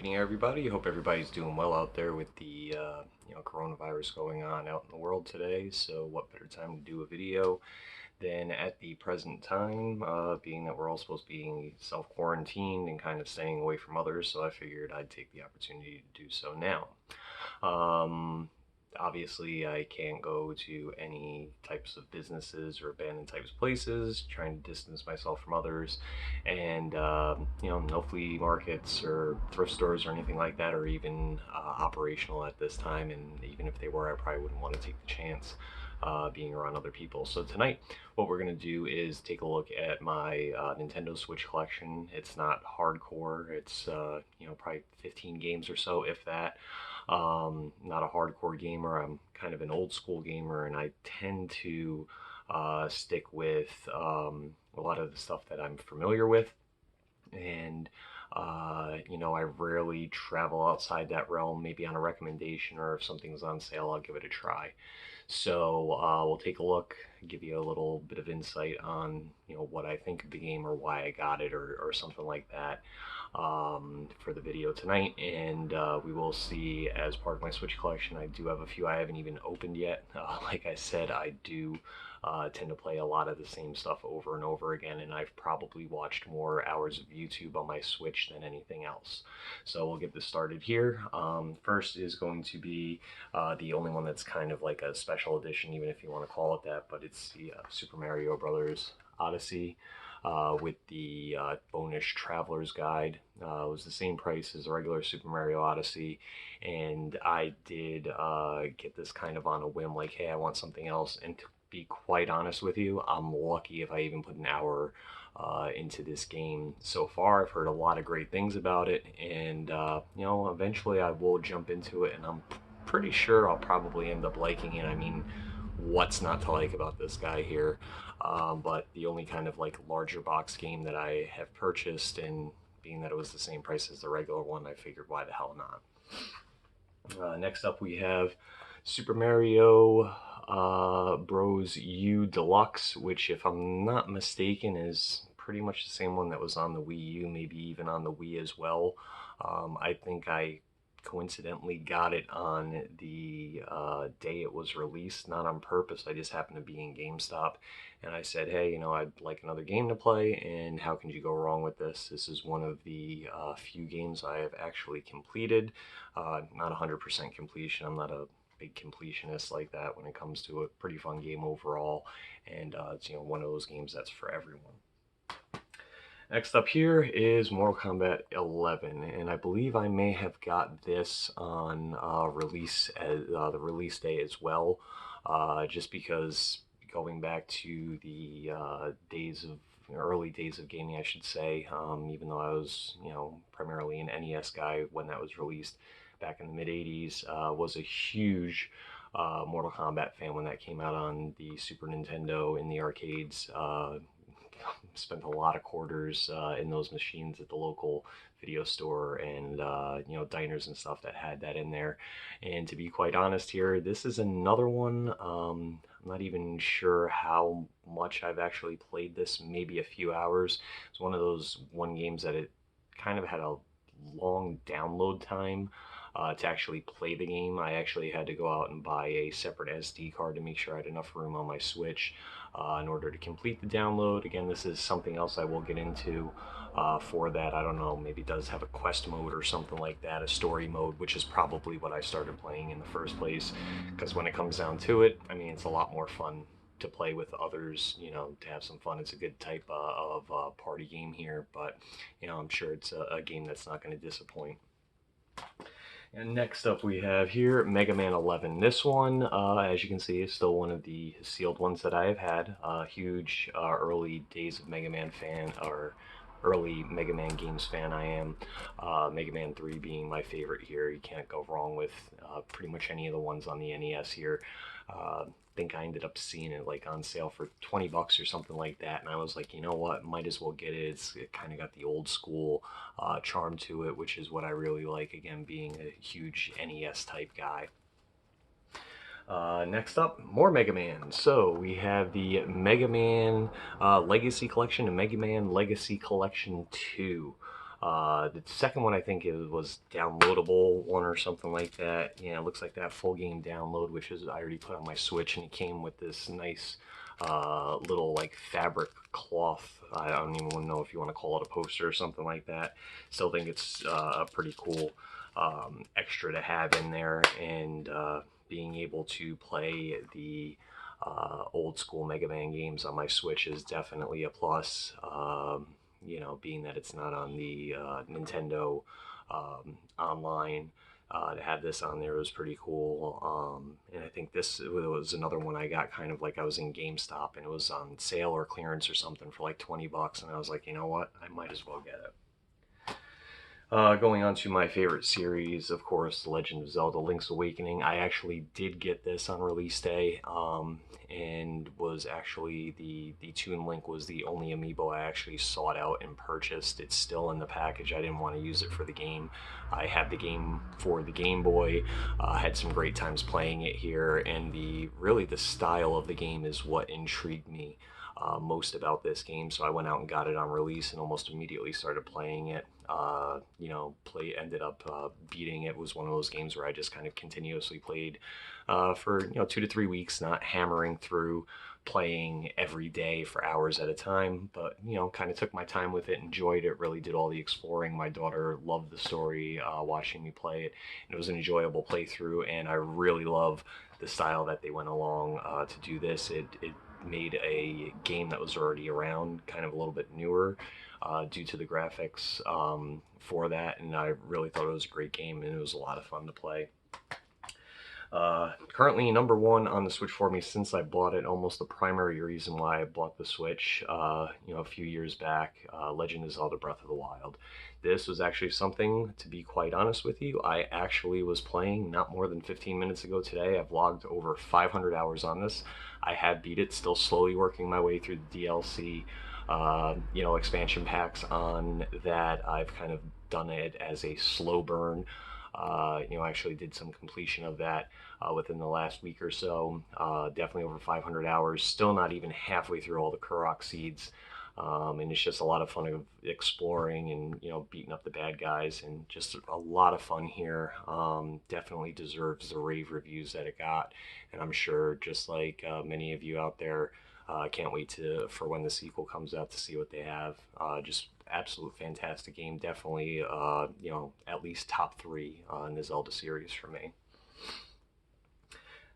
evening, everybody. Hope everybody's doing well out there with the coronavirus going on out in the world today. So, what better time to do a video than at the present time, being that we're all supposed to be self-quarantined and kind of staying away from others. So, I figured I'd take the opportunity to do so now. Um, Obviously, I can't go to any types of businesses or abandoned types of places, trying to distance myself from others. And, no flea markets or thrift stores or anything like that are even operational at this time. And even if they were, I probably wouldn't want to take the chance being around other people. So tonight, what we're going to do is take a look at my Nintendo Switch collection. It's not hardcore. It's, probably 15 games or so, if that. Not a hardcore gamer. I'm kind of an old school gamer, and I tend to stick with a lot of the stuff that I'm familiar with. And I rarely travel outside that realm, maybe on a recommendation, or if something's on sale, I'll give it a try. So we'll take a look, give you a little bit of insight on what I think of the game or why I got it or something like that for the video tonight. And we will see, as part of my Switch collection, I do have a few I haven't even opened yet. Like I said, I do tend to play a lot of the same stuff over and over again, and I've probably watched more hours of YouTube on my Switch than anything else. So we'll get this started here. First is going to be the only one that's kind of like a special edition, even if you want to call it that, but it's the Super Mario Brothers Odyssey. With the bonus Traveler's Guide. It was the same price as the regular Super Mario Odyssey, and I did get this kind of on a whim, like, hey, I want something else. And to be quite honest with you, I'm lucky if I even put an hour into this game so far. I've heard a lot of great things about it, and eventually I will jump into it, and I'm pretty sure I'll probably end up liking it. I mean, what's not to like about this guy here? But the only kind of like larger box game that I have purchased, and being that it was the same price as the regular one, I figured why the hell not. Next up, we have Super Mario Bros. U Deluxe, which, if I'm not mistaken, is pretty much the same one that was on the Wii U, maybe even on the Wii as well. I think I coincidentally got it on the day it was released, not on purpose. I just happened to be in GameStop, and I said, hey, I'd like another game to play, and how can you go wrong with this? This is one of the few games I have actually completed. Not 100% completion. I'm not a big completionist like that when it comes to a pretty fun game overall, and it's one of those games that's for everyone. Next up here is Mortal Kombat 11, and I believe I may have got this on release as the release day as well, just because going back to the early days of gaming, I should say, even though I was primarily an NES guy when that was released back in the mid '80s, was a huge Mortal Kombat fan when that came out on the Super Nintendo in the arcades. Spent a lot of quarters in those machines at the local video store and diners and stuff that had that in there. And to be quite honest here, this is another one. I'm not even sure how much I've actually played this, maybe a few hours. It's one of those games that it kind of had a long download time to actually play the game. I actually had to go out and buy a separate SD card to make sure I had enough room on my Switch in order to complete the download. Again, this is something else I will get into for that. I don't know, maybe it does have a quest mode or something like that, a story mode, which is probably what I started playing in the first place, because when it comes down to it, I mean, it's a lot more fun to play with others, to have some fun. It's a good type of party game here, but I'm sure it's a game that's not going to disappoint. And next up we have here Mega Man 11. This one, as you can see, is still one of the sealed ones that I have had. Huge early days of Mega Man fan, or early Mega Man games fan I am. Mega Man 3 being my favorite here. You can't go wrong with pretty much any of the ones on the NES here. I think I ended up seeing it like on sale for 20 bucks or something like that, and I was like, you know what, might as well get it. It kind of got the old school charm to it, which is what I really like, again, being a huge NES type guy. Next up, more Mega Man. So we have the Mega Man Legacy Collection and Mega Man Legacy Collection 2. The second one, I think it was downloadable one or something like that. Yeah, it looks like that full game download, which is I already put on my Switch, and it came with this nice little like fabric cloth. I don't even know if you want to call it a poster or something like that. Still think it's a pretty cool extra to have in there, and being able to play the old school Mega Man games on my Switch is definitely a plus. Being that it's not on the Nintendo online, to have this on there was pretty cool. And I think this was another one I got kind of like I was in GameStop and it was on sale or clearance or something for like $20, and I was like, you know what, I might as well get it. Going on to my favorite series, of course, The Legend of Zelda: Link's Awakening. I actually did get this on release day, and was actually the Toon Link was the only amiibo I actually sought out and purchased. It's still in the package. I didn't want to use it for the game. I had the game for the Game Boy. Had some great times playing it here, and the style of the game is what intrigued me most about this game. So I went out and got it on release and almost immediately started playing it. Ended up beating it. It was one of those games where I just kind of continuously played for 2 to 3 weeks, not hammering through playing every day for hours at a time, but kind of took my time with it, enjoyed it, really did all the exploring. My daughter loved the story, watching me play it, and it was an enjoyable playthrough, and I really love the style that they went along to do this. It made a game that was already around kind of a little bit newer, due to the graphics for that, and I really thought it was a great game, and it was a lot of fun to play. Currently number one on the Switch for me since I bought it, almost the primary reason why I bought the Switch a few years back, Legend of Zelda: Breath of the Wild. This was actually something, to be quite honest with you, I actually was playing not more than 15 minutes ago today. I've logged over 500 hours on this. I have beat it, still slowly working my way through the DLC, expansion packs on that. I've kind of done it as a slow burn. I actually did some completion of that within the last week or so. Definitely over 500 hours. Still not even halfway through all the Korok seeds. And it's just a lot of fun of exploring and beating up the bad guys, and just a lot of fun here. Definitely deserves the rave reviews that it got, and I'm sure just like many of you out there, can't wait for when the sequel comes out to see what they have. Just absolute fantastic game. Definitely at least top 3 in the Zelda series for me.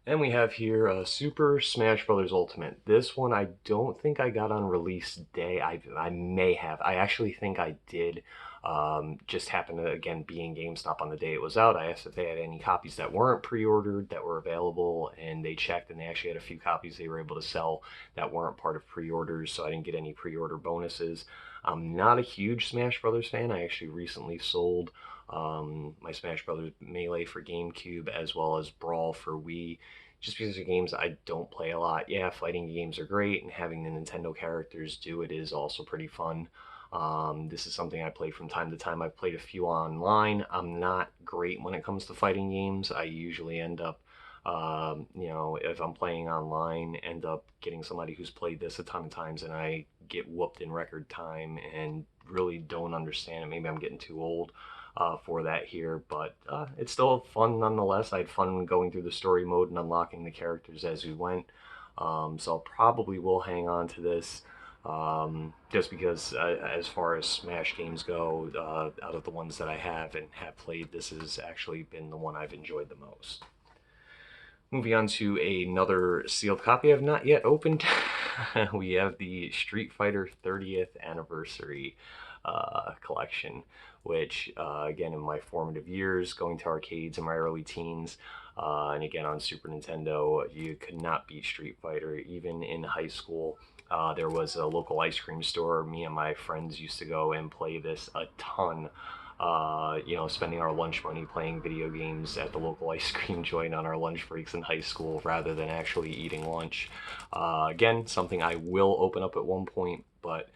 And we have here Super Smash Bros. Ultimate. This one I don't think I got on release day. I may have. I actually think I did. Just happened to, again, be in GameStop on the day it was out. I asked if they had any copies that weren't pre-ordered that were available, and they checked, and they actually had a few copies they were able to sell that weren't part of pre-orders, so I didn't get any pre-order bonuses. I'm not a huge Smash Brothers fan. I actually recently sold my Smash Brothers Melee for GameCube as well as Brawl for Wii, just because they're games I don't play a lot. Yeah, fighting games are great, and having the Nintendo characters do it is also pretty fun. This is something I play from time to time. I've played a few online. I'm not great when it comes to fighting games. I usually end up, if I'm playing online, end up getting somebody who's played this a ton of times, and I get whooped in record time and really don't understand it. Maybe I'm getting too old for that here, but it's still fun nonetheless. I had fun going through the story mode and unlocking the characters as we went. So I probably will hang on to this. Just because as far as Smash games go, out of the ones that I have and have played, this has actually been the one I've enjoyed the most. Moving on to another sealed copy I've not yet opened. We have the Street Fighter 30th Anniversary collection, which, again, in my formative years, going to arcades in my early teens, and again on Super Nintendo, you could not beat Street Fighter. Even in high school, there was a local ice cream store. Me and my friends used to go and play this a ton. Spending our lunch money playing video games at the local ice cream joint on our lunch breaks in high school rather than actually eating lunch. Again, something I will open up at one point, but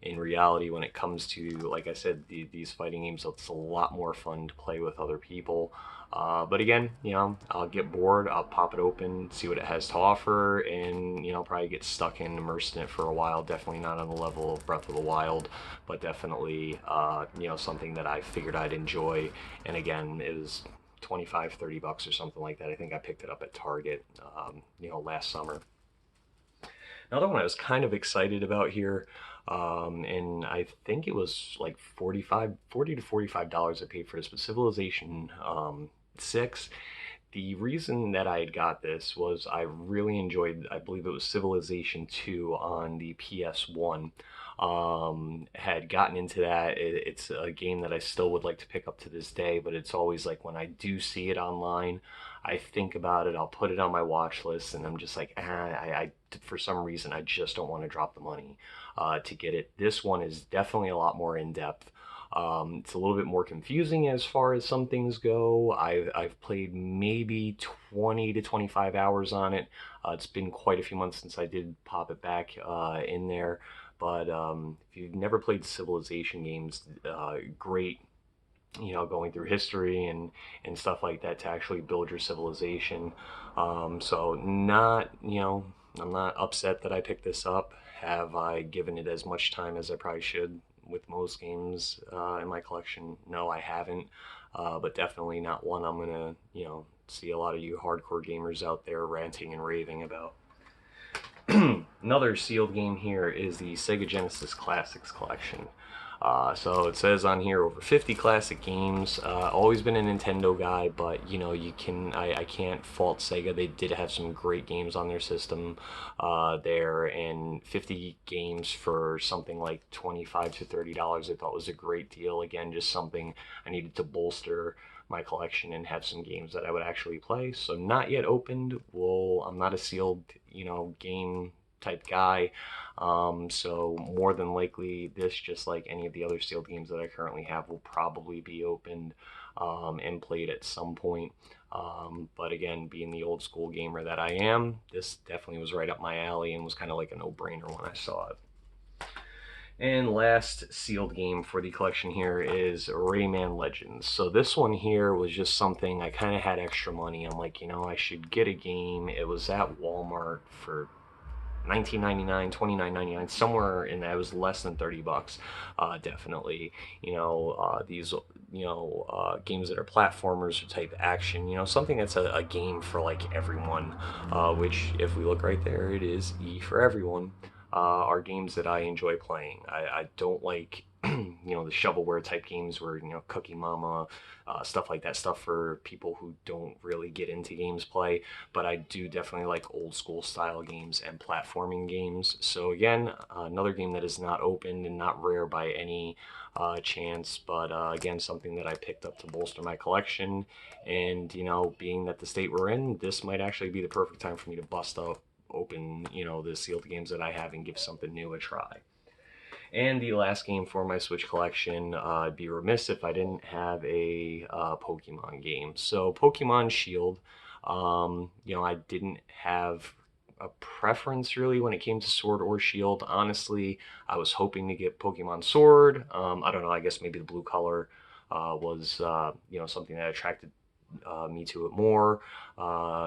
in reality, when it comes to, like I said, these fighting games, it's a lot more fun to play with other people. But again, I'll get bored, I'll pop it open, see what it has to offer, and probably get stuck in, immersed in it for a while. Definitely not on the level of Breath of the Wild, but definitely something that I figured I'd enjoy. And again, it was 25, $30 or something like that. I think I picked it up at Target, last summer. Another one I was kind of excited about here, and I think it was like 40 to $45 I paid for this, but Civilization 6. The reason that I had got this was I really enjoyed, I believe it was Civilization 2 on the PS1. Had gotten into that. It's a game that I still would like to pick up to this day, but it's always like when I do see it online, I think about it, I'll put it on my watch list, and I'm just like, for some reason, I just don't want to drop the money to get it. This one is definitely a lot more in depth. It's a little bit more confusing as far as some things go. I've played maybe 20 to 25 hours on it. It's been quite a few months since I did pop it back in there. But if you've never played Civilization games, great, going through history and stuff like that to actually build your civilization. So not, I'm not upset that I picked this up. Have I given it as much time as I probably should with most games in my collection? No, I haven't. But definitely not one I'm gonna, see a lot of you hardcore gamers out there ranting and raving about. Another sealed game here is the Sega Genesis Classics Collection. So it says on here over 50 classic games. Always been a Nintendo guy, but I can't fault Sega. They did have some great games on their system there, and 50 games for something like $25 to $30 I thought was a great deal. Again, just something I needed to bolster my collection and have some games that I would actually play. So not yet opened. I'm not a sealed, game type guy. So more than likely, this, just like any of the other sealed games that I currently have, will probably be opened and played at some point. But again, being the old school gamer that I am, this definitely was right up my alley and was kind of like a no-brainer when I saw it. And last sealed game for the collection here is Rayman Legends. So this one here was just something I kind of had extra money. I'm like, I should get a game. It was at Walmart for $19.99, $29.99, somewhere in that. It was less than $30. Definitely, these games that are platformers or type action, something that's a game for like everyone. Which, if we look right there, it is E for everyone. Are games that I enjoy playing. I don't like the shovelware type games where Cookie Mama, stuff like that, stuff for people who don't really get into games play. But I do definitely like old school style games and platforming games. So again, another game that is not opened and not rare by any chance, but again, something that I picked up to bolster my collection. And being that the state we're in, this might actually be the perfect time for me to bust up open the sealed games that I have and give something new a try. And the last game for my Switch collection, I'd be remiss if I didn't have a Pokemon game. So Pokemon Shield, I didn't have a preference really when it came to Sword or Shield. Honestly, I was hoping to get Pokemon Sword. I don't know, I guess maybe the blue color was something that attracted me to it more,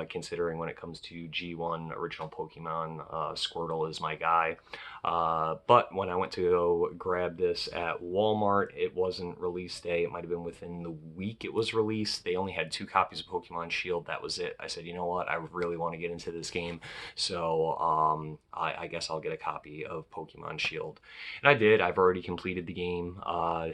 considering when it comes to G1 original Pokemon, Squirtle is my guy. But when I went to go grab this at Walmart, it wasn't release day. It might have been within the week it was released. They only had 2 copies of Pokemon Shield. That was it. I said, you know what? I really want to get into this game. So I guess I'll get a copy of Pokemon Shield. And I did. I've already completed the game.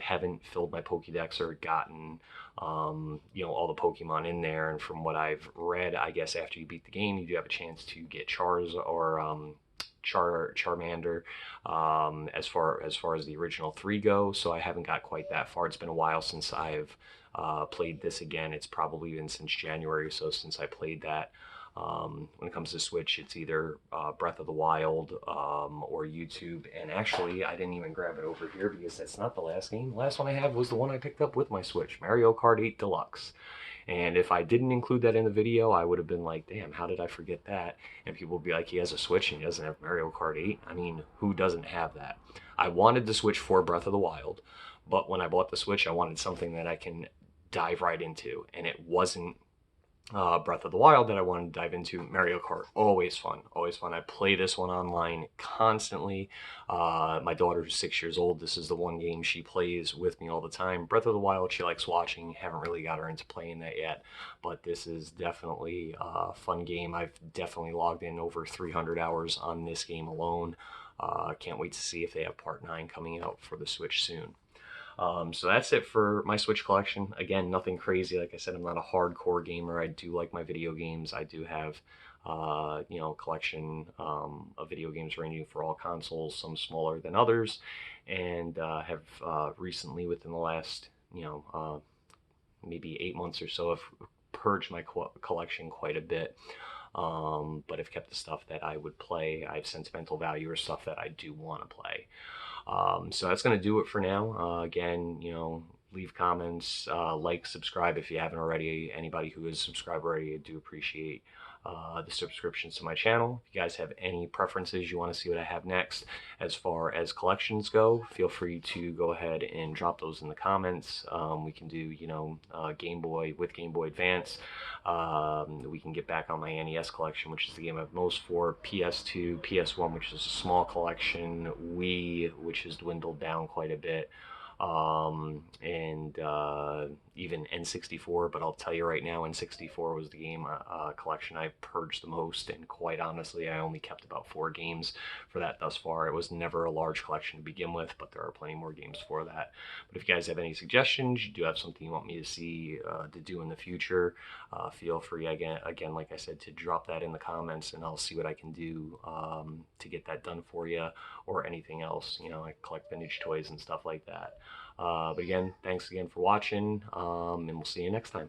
Haven't filled my Pokédex or gotten all the Pokemon in there. And from what I've read, I guess after you beat the game, you do have a chance to get Charmander, as far as the original 3 go. So I haven't got quite that far. It's been a while since I've played this again. It's probably been since January or so since I played that. When it comes to Switch, it's either Breath of the Wild or YouTube. And actually, I didn't even grab it over here because that's not the last game. The last one I have was the one I picked up with my Switch, Mario Kart 8 Deluxe. And if I didn't include that in the video, I would have been like, damn, how did I forget that? And people would be like, he has a Switch and he doesn't have Mario Kart 8. I mean, who doesn't have that? I wanted the Switch for Breath of the Wild, but when I bought the Switch, I wanted something that I can dive right into, and it wasn't Breath of the Wild that I wanted to dive into. Mario Kart, always fun, always fun. I play this one online constantly. My daughter's 6 years old. This is the one game she plays with me all the time. Breath of the Wild, she likes watching. Haven't really got her into playing that yet, but this is definitely a fun game. I've definitely logged in over 300 hours on this game alone. Can't wait to see if they have Part 9 coming out for the Switch soon. So that's it for my Switch collection. Again, nothing crazy. Like I said, I'm not a hardcore gamer. I do like my video games. I do have, a collection of video games ranging for all consoles, some smaller than others, and have recently, within the last, maybe 8 months or so, have purged my collection quite a bit. But I've kept the stuff that I would play. I have sentimental value or stuff that I do want to play. So that's going to do it for now. Again, leave comments, like, subscribe if you haven't already. Anybody who is subscribed already, I do appreciate the subscriptions to my channel. If you guys have any preferences, you want to see what I have next as far as collections go, feel free to go ahead and drop those in the comments. We can do, Game Boy with Game Boy Advance. We can get back on my NES collection, which is the game I have most for, PS2, PS1, which is a small collection, Wii, which has dwindled down quite a bit, and even N64. But I'll tell you right now, N64 was the game collection I purged the most, and quite honestly, I only kept about 4 games for that thus far. It was never a large collection to begin with, but there are plenty more games for that. But if you guys have any suggestions, you do have something you want me to see to do in the future, feel free, again, like I said, to drop that in the comments, and I'll see what I can do to get that done for you, or anything else. I collect vintage toys and stuff like that. But again, thanks again for watching, and we'll see you next time.